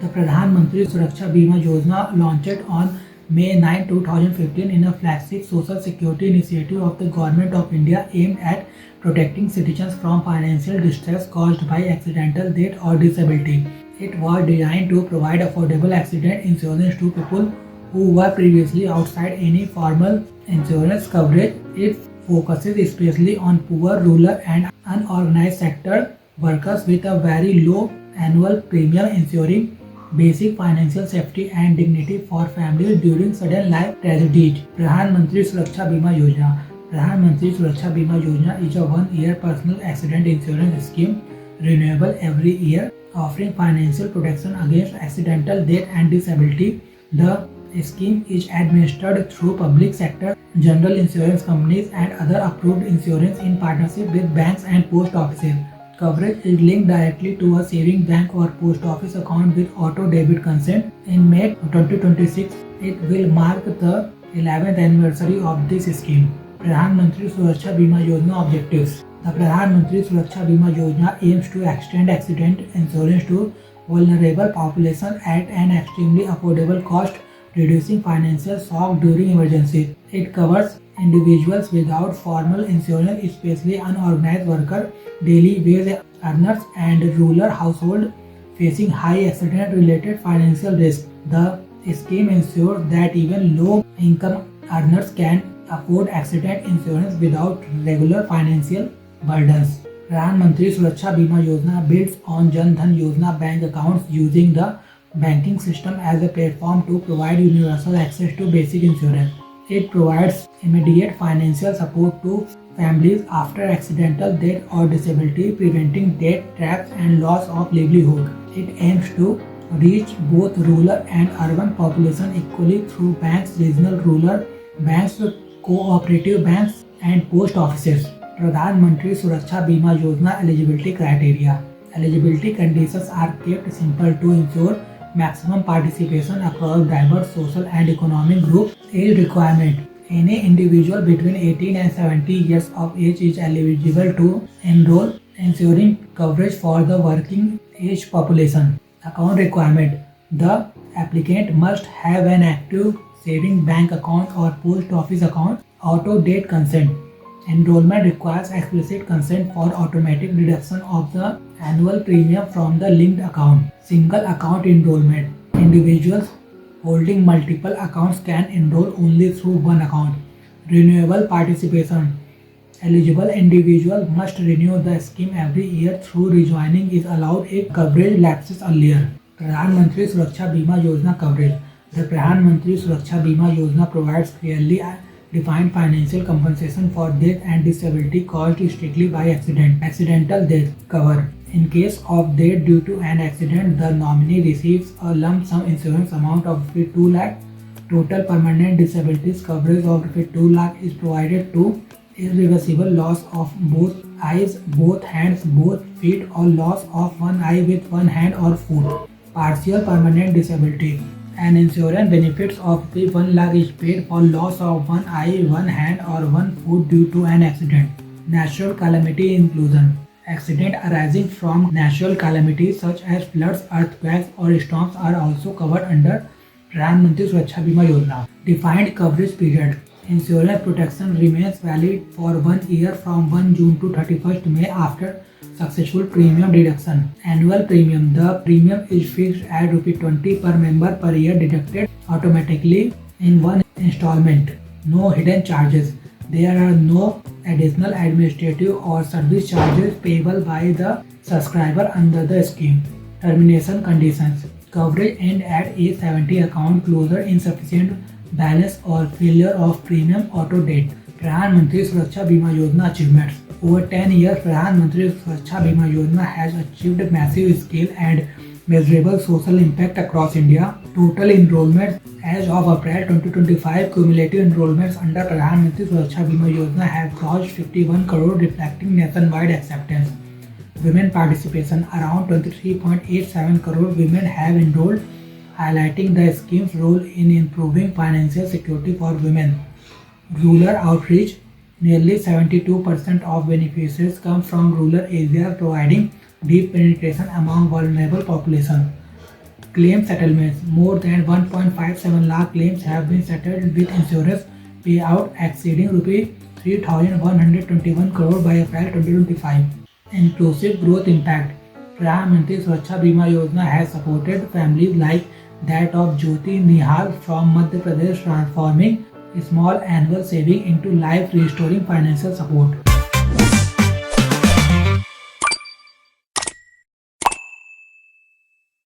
The Pradhan Mantri Suraksha Bima Yojana launched on May 9, 2015 in a flagship social security initiative of the Government of India aimed at protecting citizens from financial distress caused by accidental death or disability. It was designed to provide affordable accident insurance to people who were previously outside any formal insurance coverage. It focuses especially on poor, rural and unorganized sector workers with a very low annual premium, ensuring basic financial safety and dignity for families during sudden life tragedies. Pradhan Mantri Suraksha Bima Yojana. Pradhan Mantri Suraksha Bima Yojana is a one-year personal accident insurance scheme renewable every year, offering financial protection against accidental death and disability. The scheme is administered through public sector, general insurance companies and other approved insurance in partnership with banks and post offices. Coverage is linked directly to a saving bank or post office account with auto debit consent. In May 2026, it will mark the 11th anniversary of this scheme. Pradhan Mantri Suraksha Bima Yojana objectives. The Pradhan Mantri Suraksha Bima Yojana aims to extend accident insurance to vulnerable population at an extremely affordable cost, reducing financial shock during emergencies. It covers individuals without formal insurance, especially unorganized workers, daily wage earners, and rural households facing high accident-related financial risk. The scheme ensures that even low-income earners can afford accident insurance without regular financial burdens. Pradhan Mantri Suraksha Bima Yojana builds on Jan Dhan Yojana bank accounts, using the banking system as a platform to provide universal access to basic insurance. It provides immediate financial support to families after accidental death or disability, preventing debt traps and loss of livelihood. It aims to reach both rural and urban population equally through banks, regional rural banks, cooperative banks, and post offices. Pradhan Mantri Suraksha Bima Yojana eligibility criteria. Eligibility conditions are kept simple to ensure maximum participation across diverse social and economic groups. Age requirement. Any individual between 18 and 70 years of age is eligible to enroll, ensuring coverage for the working age population. Account requirement. The applicant must have an active saving bank account or post office account. Auto date consent. Enrollment requires explicit consent for automatic deduction of the annual premium from the linked account. Single account enrollment. Individuals holding multiple accounts can enroll only through one account. Renewable participation. Eligible individuals must renew the scheme every year through rejoining is allowed if coverage lapses earlier. Pradhan Mantri Suraksha Bima Yojana coverage. The Pradhan Mantri Suraksha Bima Yojana provides clearly defined financial compensation for death and disability caused strictly by accidental death cover. In case of death due to an accident, the nominee receives a lump sum insurance amount of Rs 2 lakh. Total permanent disabilities coverage of Rs 2 lakh is provided to irreversible loss of both eyes, both hands, both feet, or loss of one eye with one hand or foot. Partial permanent disability. An insurance benefits of Rs 1 lakh is paid for loss of one eye, one hand, or one foot due to an accident. Natural calamity inclusion. Accidents arising from natural calamities such as floods, earthquakes, or storms are also covered under Pradhan Mantri Suraksha Bima Yojana. Defined coverage period. Insurance protection remains valid for 1 year from 1 June to 31st May after successful premium deduction. Annual premium. The premium is fixed at ₹20 per member per year, deducted automatically in one installment. No hidden charges. There are no additional administrative or service charges payable by the subscriber under the scheme. Termination conditions. Coverage end at age 70, account closure, insufficient balance, or failure of premium auto date. Pradhan Mantri Suraksha Bima Yojana achievements. Over 10 years, Pradhan Mantri Suraksha Bima Yojana has achieved massive scale and measurable social impact across India. Total enrollments as of April 2025, cumulative enrollments under Pradhan Mantri Suraksha Bima Yojana have crossed 51 crore, reflecting nationwide acceptance. Women participation. Around 23.87 crore women have enrolled, highlighting the scheme's role in improving financial security for women. Rural outreach. Nearly 72% of beneficiaries come from rural areas, providing deep penetration among vulnerable population. Claim settlements. More than 1.57 lakh claims have been settled with insurance payout exceeding rupees 3,121 crore by April 2025. Inclusive growth impact. Pradhan Mantri Suraksha Bima Yojana has supported families like that of Jyoti Nihal from Madhya Pradesh, transforming small annual saving into life restoring financial support.